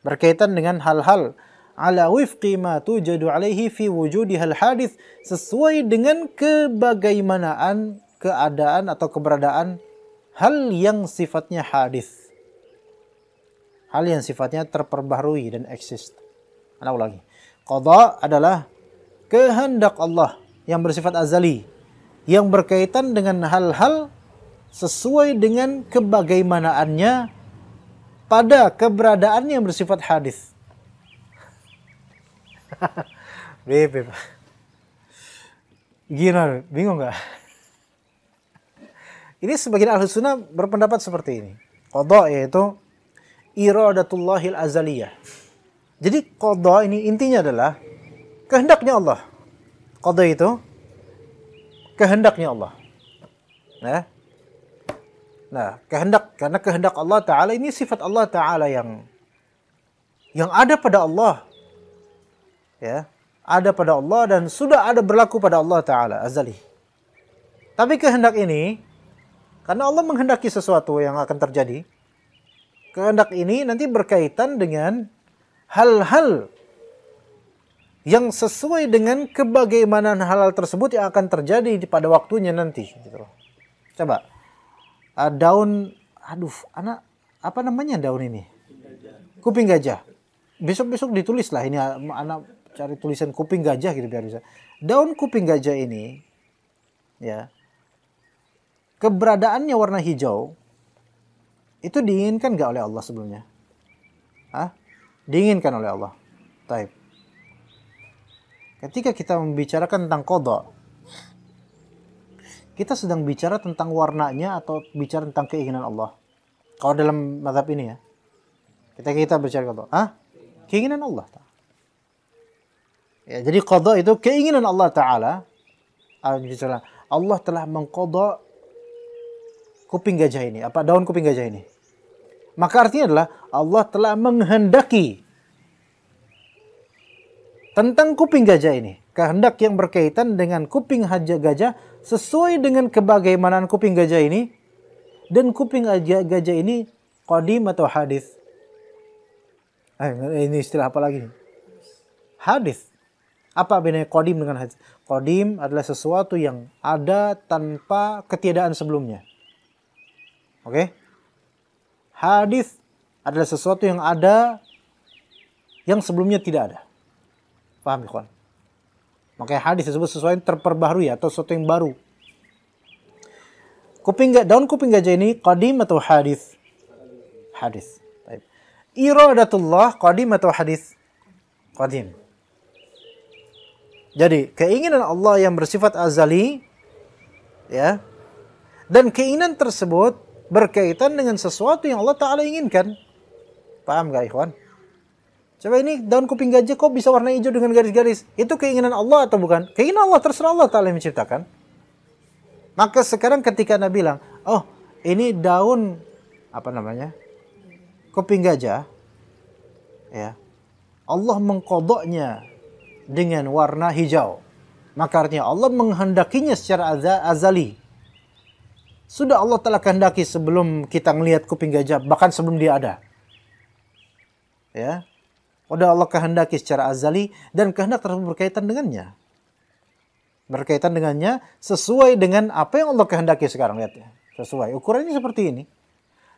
berkaitan dengan hal-hal ala wifqi ma tujadu alaihi fi wujudihal hadith, sesuai dengan kebagaimanaan keadaan atau keberadaan hal yang sifatnya hadith, hal yang sifatnya terperbaharui dan eksis. Ana ulangi. Qada adalah kehendak Allah yang bersifat azali, yang berkaitan dengan hal-hal sesuai dengan kebagaimanaannya pada keberadaan yang bersifat hadis. Gimana? Bingung nggak? Ini sebagian ahli sunnah berpendapat seperti ini. Qada yaitu iradatullahil azaliyah. Jadi qada ini intinya adalah kehendaknya Allah. Qada itu kehendaknya Allah. Nah, kehendak, karena kehendak Allah Ta'ala ini sifat Allah Ta'ala yang ada pada Allah. Ya, ada pada Allah dan sudah ada berlaku pada Allah Ta'ala azali. Tapi kehendak ini, karena Allah menghendaki sesuatu yang akan terjadi, kehendak ini nanti berkaitan dengan hal-hal yang sesuai dengan kebagaimanaan hal-hal tersebut yang akan terjadi pada waktunya nanti. Gitu loh. Coba, daun, anak, apa namanya daun ini? Kuping gajah. Besok-besok ditulis lah ini, anak cari tulisan kuping gajah gitu biar bisa. Daun kuping gajah ini, ya, keberadaannya warna hijau, itu diinginkan gak oleh Allah sebelumnya? Diinginkan oleh Allah. Taib. Ketika kita membicarakan tentang qada, kita sedang bicara tentang warnanya atau bicara tentang keinginan Allah? Kalau dalam mazhab ini ya, kita bicara qada, keinginan Allah. Ya, jadi qada itu keinginan Allah Ta'ala. Allah telah mengqada kuping gajah ini, apa daun kuping gajah ini. Maka artinya adalah Allah telah menghendaki tentang kuping gajah ini. Kehendak yang berkaitan dengan kuping gajah sesuai dengan kebagaimanaan kuping gajah ini. Dan kuping gajah ini qadim atau hadis? Ini istilah apa lagi? Hadis. Apa bedanya qadim dengan hadis? Qadim adalah sesuatu yang ada tanpa ketiadaan sebelumnya. Oke? Hadis adalah sesuatu yang ada yang sebelumnya tidak ada. Paham, ikhwan? Makanya hadis disebut sesuatu yang terperbaharui atau sesuatu yang baru. Daun kuping gajah ini qadim atau hadis? Hadis. Baik. Iradatullah qadim atau hadis? Qadim. Jadi, keinginan Allah yang bersifat azali, ya, dan keinginan tersebut berkaitan dengan sesuatu yang Allah Ta'ala inginkan. Paham gak, ikhwan? Coba ini daun kuping gajah kok bisa warna hijau dengan garis-garis? Itu keinginan Allah atau bukan? Keinginan Allah, terserah Allah Ta'ala yang menciptakan. Maka sekarang ketika Nabi bilang, oh ini daun, kuping gajah, ya, Allah mengqadanya dengan warna hijau. Maka artinya Allah menghendakinya secara azali. Sudah Allah telah kehendaki sebelum kita melihat kuping gajah, bahkan sebelum dia ada. Ya. Udah Allah kehendaki secara azali dan kehendak tersebut berkaitan dengannya. Berkaitan dengannya sesuai dengan apa yang Allah kehendaki sekarang, lihat ya. Sesuai. Ukurannya seperti ini.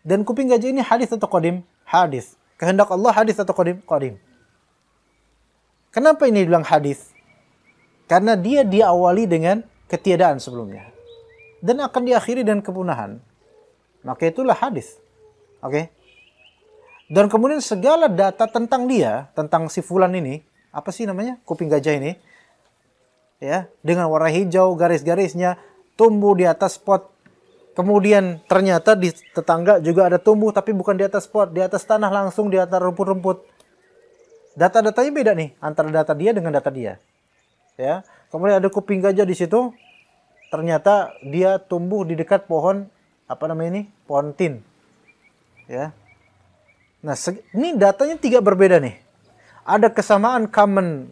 Dan kuping gajah ini hadis atau qadim? Hadis. Kehendak Allah hadis atau qadim? Qadim. Kenapa ini dibilang hadis? Karena dia diawali dengan ketiadaan sebelumnya. Dan akan diakhiri dengan kepunahan. Maka itulah hadis. Oke? Dan kemudian segala data tentang dia, tentang si fulan ini, apa sih namanya? Kuping gajah ini. Ya, dengan warna hijau, garis-garisnya tumbuh di atas pot. Kemudian ternyata di tetangga juga ada tumbuh, tapi bukan di atas pot, di atas tanah langsung, di atas rumput-rumput. Data-datanya beda nih, antara data dia dengan data dia. Ya, kemudian ada kuping gajah di situ. Ternyata dia tumbuh di dekat pohon, pohon tin. Ya. Nah, ini datanya 3 berbeda nih. Ada kesamaan common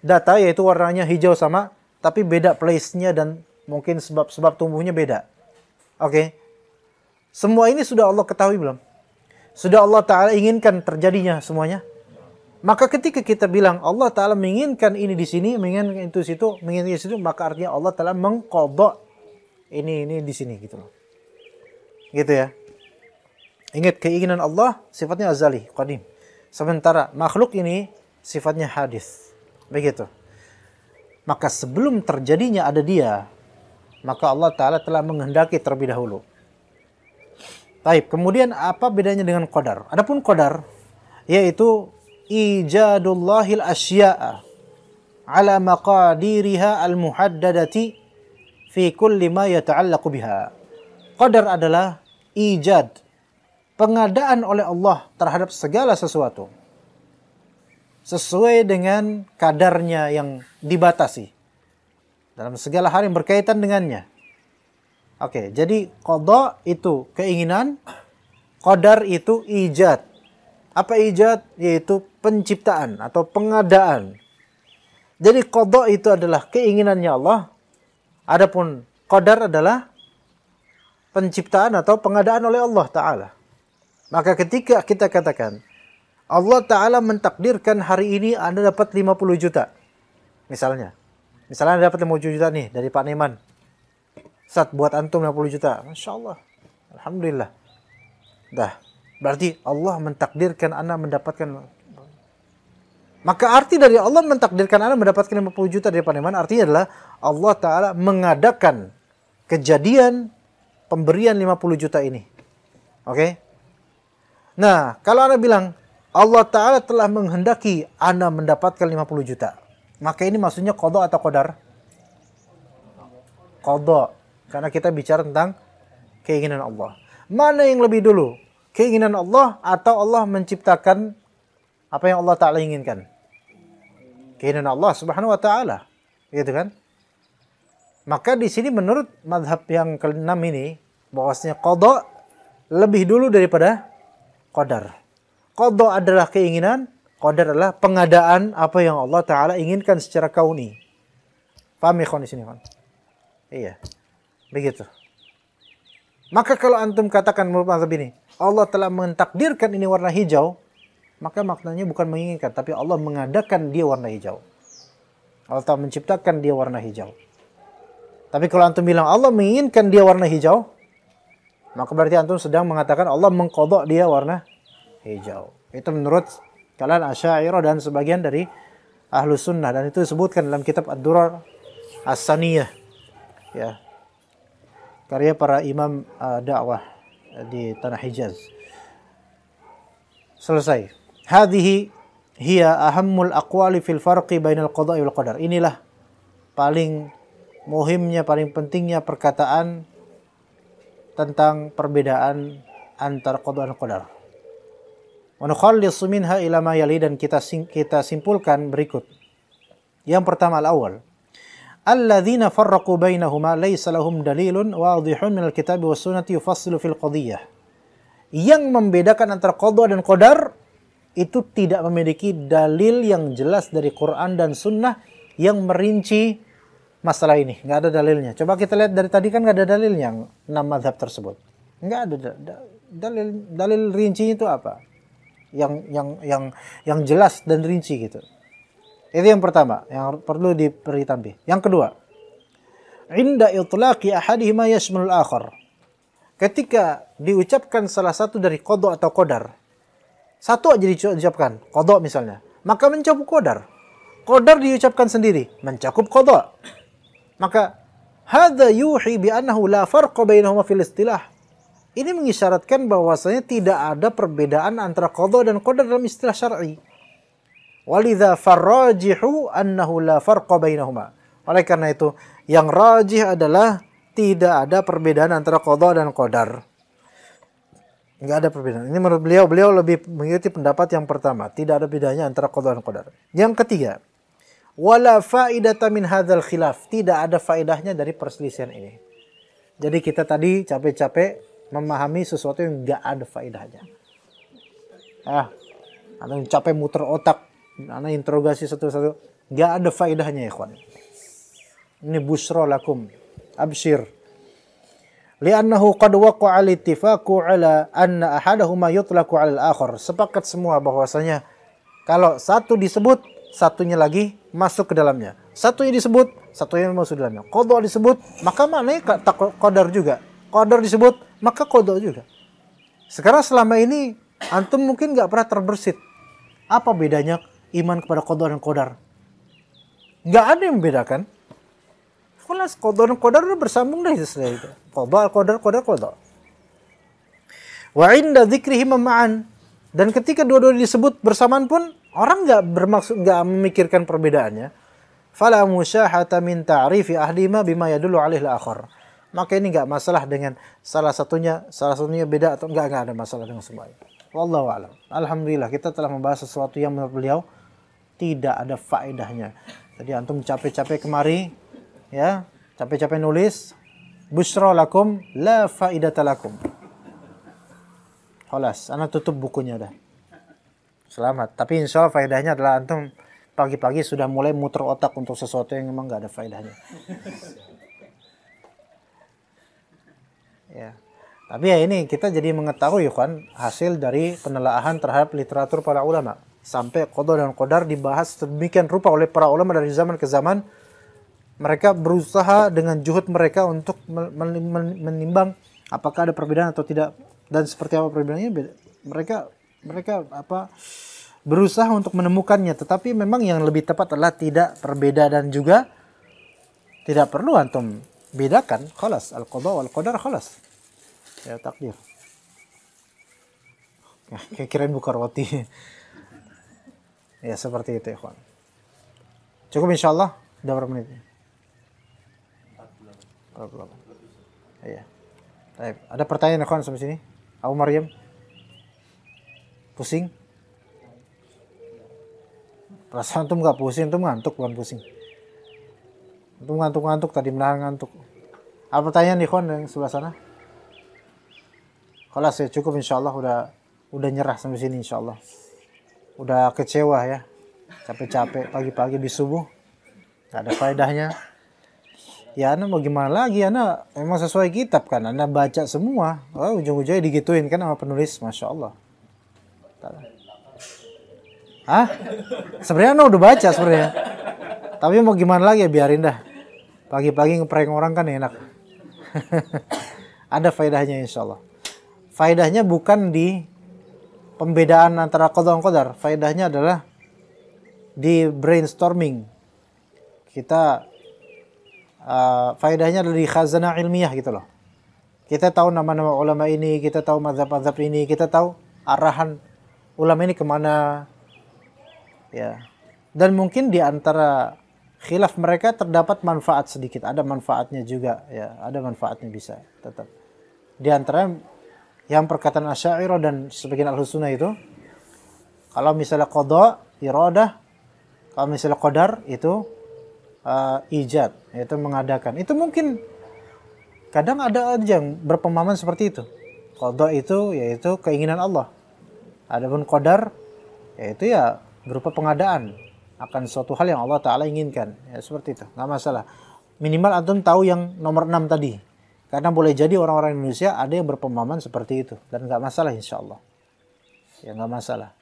data, yaitu warnanya hijau sama, tapi beda place-nya dan mungkin sebab tumbuhnya beda. Oke. Semua ini sudah Allah ketahui belum? Sudah Allah Ta'ala inginkan terjadinya semuanya? Maka ketika kita bilang Allah Ta'ala menginginkan ini di sini, menginginkan itu situ, menginginkan itu situ, maka artinya Allah Ta'ala mengqadha ini di sini gitu loh. Gitu ya. Ingat, keinginan Allah sifatnya azali, qadim. Sementara makhluk ini sifatnya hadis. Begitu. Maka sebelum terjadinya ada dia, maka Allah Ta'ala telah menghendaki terlebih dahulu. Baik, kemudian apa bedanya dengan qadar? Adapun qadar, yaitu ijadullahil asya'a ala maqadiriha al-muhaddadati fi kulli ma yata'allaqu biha. Qadar adalah ijad, pengadaan oleh Allah terhadap segala sesuatu sesuai dengan kadarnya yang dibatasi dalam segala hal yang berkaitan dengannya. Oke, jadi qadha itu keinginan, qadar itu ijad. Apa ijad? Yaitu penciptaan atau pengadaan. Jadi qadha itu adalah keinginannya Allah, adapun qadar adalah penciptaan atau pengadaan oleh Allah Ta'ala. Maka ketika kita katakan, Allah Ta'ala mentakdirkan hari ini Anda dapat 50 juta. Misalnya Anda dapat 50 juta nih dari Pak Neman. Ustaz, buat antum 50 juta. Masya Allah. Alhamdulillah. Dah. Berarti Allah mentakdirkan Anda mendapatkan. Maka arti dari Allah mentakdirkan Anda mendapatkan 50 juta dari Pak Neman, artinya adalah Allah Ta'ala mengadakan kejadian pemberian 50 juta ini. Oke? Nah, kalau Anda bilang Allah Ta'ala telah menghendaki Anda mendapatkan 50 juta, maka ini maksudnya qadha atau qadar? Qadha. Karena kita bicara tentang keinginan Allah. Mana yang lebih dulu? Keinginan Allah atau Allah menciptakan apa yang Allah Ta'ala inginkan? Keinginan Allah Subhanahu wa Ta'ala. Gitu kan? Maka di sini menurut mazhab yang ke-6 ini, bahwasanya qadha lebih dulu daripada qadar. Qadha adalah keinginan, qadar adalah pengadaan apa yang Allah Ta'ala inginkan secara kauni. Paham ya kawan di sini, kawan? Iya. Begitu. Maka kalau antum katakan menurut mazhab ini, Allah telah mentakdirkan ini warna hijau, maka maknanya bukan menginginkan, tapi Allah mengadakan dia warna hijau. Allah telah menciptakan dia warna hijau. Tapi kalau antum bilang Allah menginginkan dia warna hijau, maka berarti antum sedang mengatakan Allah mengqadha dia warna hijau. Itu menurut kalian Asy'ariyah dan sebagian dari Ahlus Sunnah, dan itu disebutkan dalam kitab Ad-Durar As-Saniyah. Ya. karya para imam dakwah di tanah Hijaz. Selesai. Hadhihi hiya ahammul aqwali fil farqi bainal qada'i wal qadar. Inilah paling muhimnya, paling pentingnya perkataan tentang perbedaan antara qada dan qadar. Wa nukhallisu minha ila ma yali, dan kita simpulkan berikut. Yang pertama, al-awwal, alladzina farraqu bainahuma laysa lahum dalilun wadihun minal kitabi was sunnati yufassilu fil qadiyah. Yang membedakan antara qada dan qadar itu tidak memiliki dalil yang jelas dari Quran dan Sunnah yang merinci masalah ini. Nggak ada dalilnya. Coba kita lihat dari tadi kan nggak ada dalilnya 6 mazhab tersebut. Nggak ada dalil rincinya itu apa? Yang jelas dan rinci gitu. Itu yang pertama, yang perlu diberi tanbih. Yang kedua, inda itlaqi ahadihima yashmalul akhar. Ketika diucapkan salah satu dari qada atau qadar, satu aja diucapkan, qada misalnya, maka mencakup qadar. Qadar diucapkan sendiri, mencakup qada. Maka hadza yuhi bi annahu la farqa bainahuma fil istilah. Ini mengisyaratkan bahwasanya tidak ada perbedaan antara qada dan qadar dalam istilah syar'i. Walidza farrajihu annahu la farqa bainahuma. Oleh karena itu, yang rajih adalah tidak ada perbedaan antara qada dan qadar. Enggak ada perbedaan. Ini menurut beliau lebih mengikuti pendapat yang pertama, tidak ada bedanya antara qada dan qadar. Yang ketiga, wala faidata min hadzal khilaf, tidak ada faedahnya dari perselisihan ini. Jadi kita tadi capek-capek memahami sesuatu yang enggak ada faedahnya. Anda capek muter otak, Anda interogasi satu-satu, enggak ada faedahnya ya ikhwan. Ini busra lakum, absyir. Li'annahu qad waqa'a al-ittifaqu 'ala anna ahadahuma yutlaqu 'ala al-akhar. Sepakat semua bahwasanya kalau satu disebut, satunya lagi masuk ke dalamnya. Satunya disebut, satunya masuk ke dalamnya. Qada disebut, maka maknanya qadar juga. Qadar disebut, maka qada juga. Sekarang selama ini antum mungkin enggak pernah terbersit. Apa bedanya iman kepada qada dan qadar? Enggak ada yang membedakan. Kelas qada dan qadar bersambung dah setelah itu. Qada, qadar. Wa 'inda dzikrihim ma'an. Dan ketika dua-duanya disebut bersamaan pun orang enggak memikirkan perbedaannya. Fala musyahata min ta'rifi ahdima bima yadullu 'alaihi al-akhar. Maka ini enggak masalah dengan salah satunya beda atau enggak ada masalah dengan semuanya. Wallahu a'lam. Alhamdulillah kita telah membahas sesuatu yang menurut beliau tidak ada faedahnya. Tadi antum capek-capek kemari, ya, capek-capek nulis, busyra lakum la faidata lakum. Khalas, ana tutup bukunya dah. Selamat. Tapi insya Allah faedahnya adalah antum pagi-pagi sudah mulai muter otak untuk sesuatu yang memang enggak ada faedahnya. Ya. Tapi ya ini kita jadi mengetahui kan hasil dari penelaahan terhadap literatur para ulama. Sampai qada dan qadar dibahas sedemikian rupa oleh para ulama dari zaman ke zaman. Mereka berusaha dengan juhud mereka untuk menimbang apakah ada perbedaan atau tidak dan seperti apa perbedaannya. Mereka berusaha untuk menemukannya, tetapi memang yang lebih tepat adalah tidak berbeda dan juga tidak perlu antum bedakan. Khalas, al-qada wal qadar khalas. Ya takdir. Kayak kirain buka roti. Ya seperti itu ya kawan. Cukup insyaallah. Udah berapa menit? 48. Iya. Baik. Ada pertanyaan kawan sampai sini? Abu Maryam? Pusing? Perasaan antum nggak pusing, antum ngantuk bukan pusing. Antum ngantuk tadi menahan ngantuk. Apa pertanyaan ikhwan yang sebelah sana? Kalau saya cukup insyaallah udah nyerah sampai sini insyaallah. Udah kecewa ya. Capek-capek pagi-pagi di subuh. Gak ada faedahnya. Ya Anda mau gimana lagi, Anda emang sesuai kitab kan, Anda baca semua. Oh, ujung-ujungnya digituin kan sama penulis, Masya Allah. Hah? Sebenarnya Anda udah baca sebenarnya. Tapi mau gimana lagi ya, biarin dah. Pagi-pagi ngeprank orang kan enak. Ada faedahnya insya Allah. Faedahnya bukan di pembedaan antara qada dan qadar. Faedahnya adalah di brainstorming. Kita faedahnya adalah di khazanah ilmiah gitu loh. Kita tahu nama-nama ulama ini, kita tahu mazhab-mazhab ini, kita tahu arahan ulama ini kemana, ya. Dan mungkin di antara khilaf mereka terdapat manfaat sedikit, ada manfaatnya juga, ya, ada manfaatnya bisa tetap. Di antara yang perkataan Asy'ariyah dan sebagian Ahlussunnah itu, kalau misalnya qada, iradah, kalau misalnya qadar itu ijad, yaitu mengadakan. Itu mungkin kadang ada aja yang berpemahaman seperti itu. Qada itu yaitu keinginan Allah. Adapun qadar yaitu ya berupa pengadaan akan suatu hal yang Allah Ta'ala inginkan. Ya seperti itu, nggak masalah. Minimal antum tahu yang nomor 6 tadi. Karena boleh jadi orang-orang Indonesia ada yang berpemahaman seperti itu. Dan nggak masalah insya Allah. Ya nggak masalah.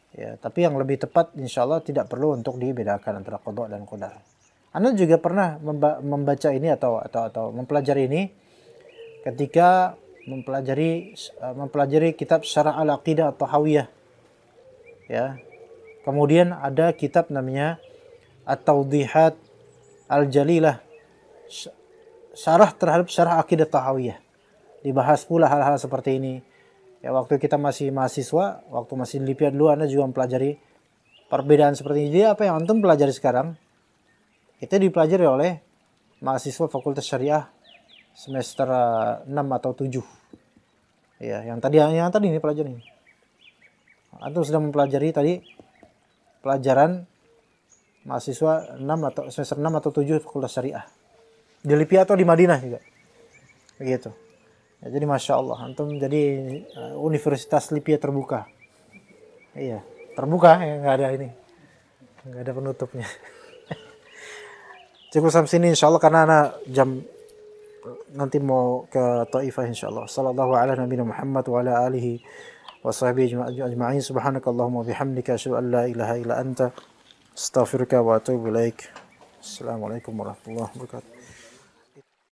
Ya, tapi yang lebih tepat insya Allah tidak perlu untuk dibedakan antara qada dan qadar. Anda juga pernah membaca ini atau mempelajari ini ketika mempelajari kitab Syarah Al-Aqidah At-Tahawiyah. Ya. Kemudian ada kitab namanya At-Tawdihat Al-Jalilah, syarah terhadap Syarah Aqidah Tahawiyah. Dibahas pula hal-hal seperti ini. Ya, waktu kita masih mahasiswa, waktu masih di LIPIA dulu, Anda juga mempelajari perbedaan seperti ini. Jadi apa yang antum pelajari sekarang itu dipelajari oleh mahasiswa Fakultas Syariah semester 6 atau 7. Ya, yang tadi ini pelajaran ini. Antum sedang mempelajari tadi pelajaran mahasiswa 6 atau semester 6 atau 7 Fakultas Syariah. Di LIPIA atau di Madinah juga. Begitu. Ya, jadi Masya Allah, antum jadi Universitas LIPIA terbuka. Iya, terbuka ya, nggak ada ini. Nggak ada penutupnya. Cukup sampai sini insya Allah karena anak jam nanti mau ke Taifah insya Allah. Sallallahu ala nabiyina Muhammad wa ala alihi wa sahbihi ajma'in. Subhanakallahumma bihamdika asyhadu an la ilaha illa anta astaghfiruka wa atubu ilaik. Assalamualaikum warahmatullahi wabarakatuh.